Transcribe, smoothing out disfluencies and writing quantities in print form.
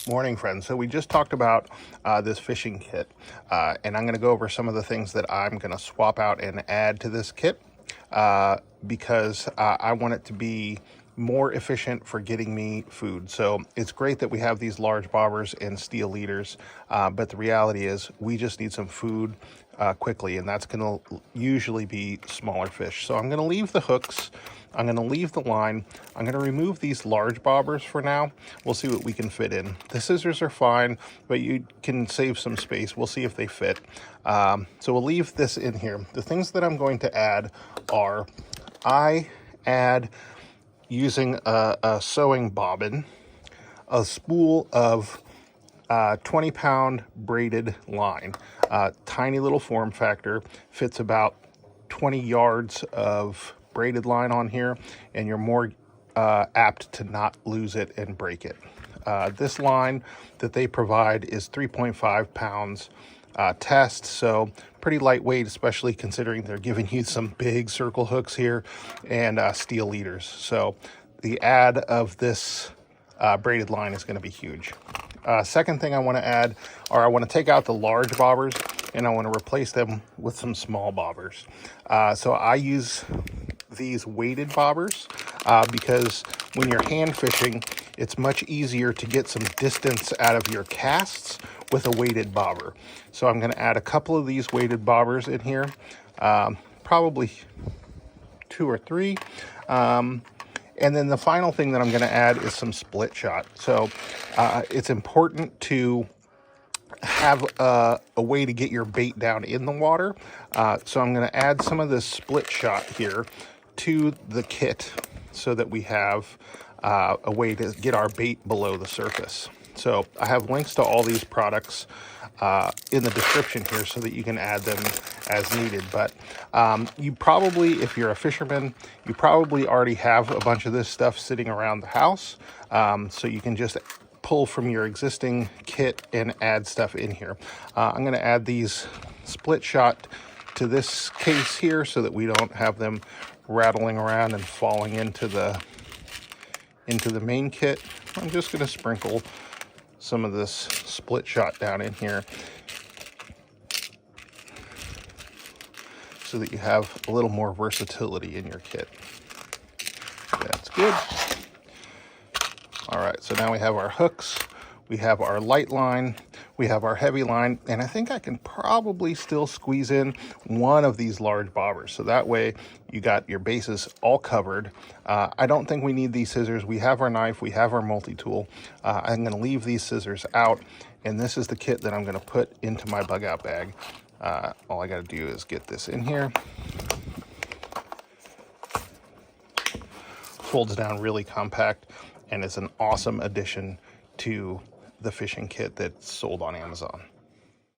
Morning, friends. So we just talked about this fishing kit, and I'm going to go over some of the things that I'm going to swap out and add to this kit because I want it to be more efficient for getting me food. So it's great that we have these large bobbers and steel leaders, but the reality is we just need some food quickly, and that's going to usually be smaller fish. So I'm going to leave the hooks. I'm going to leave the line. I'm going to remove these large bobbers for now. We'll see what we can fit in. The scissors are fine, but you can save some space. We'll see if they fit. So we'll leave this in here. The things that I'm going to add are, I add, using a sewing bobbin, a spool of 20-pound braided line. Tiny little form factor, fits about 20 yards of braided line on here, and you're more apt to not lose it and break it. This line that they provide is 3.5 pounds test, so pretty lightweight, especially considering they're giving you some big circle hooks here and steel leaders. So the add of this braided line is going to be huge. Second thing I want to add, or I want to take out the large bobbers and I want to replace them with some small bobbers. So I use these weighted bobbers because when you're hand fishing, it's much easier to get some distance out of your casts with a weighted bobber. So I'm going to add a couple of these weighted bobbers in here, probably 2 or 3. And then the final thing that I'm going to add is some split shot. So it's important to have a way to get your bait down in the water. So I'm going to add some of this split shot here to the kit so that we have a way to get our bait below the surface. So I have links to all these products in the description here so that you can add them as needed. But you probably, if you're a fisherman, you probably already have a bunch of this stuff sitting around the house. So you can just pull from your existing kit and add stuff in here. I'm going to add these split shot to this case here so that we don't have them rattling around and falling into the main kit. I'm just going to sprinkle some of this split shot down in here so that you have a little more versatility in your kit. That's good. All right, so now we have our hooks, we have our light line, we have our heavy line, and I think I can probably still squeeze in one of these large bobbers. So that way you got your bases all covered. I don't think we need these scissors. We have our knife, we have our multi-tool. I'm gonna leave these scissors out, and this is the kit that I'm gonna put into my bug out bag. All I gotta do is get this in here. Folds down really compact, and it's an awesome addition to the fishing kit that's sold on Amazon.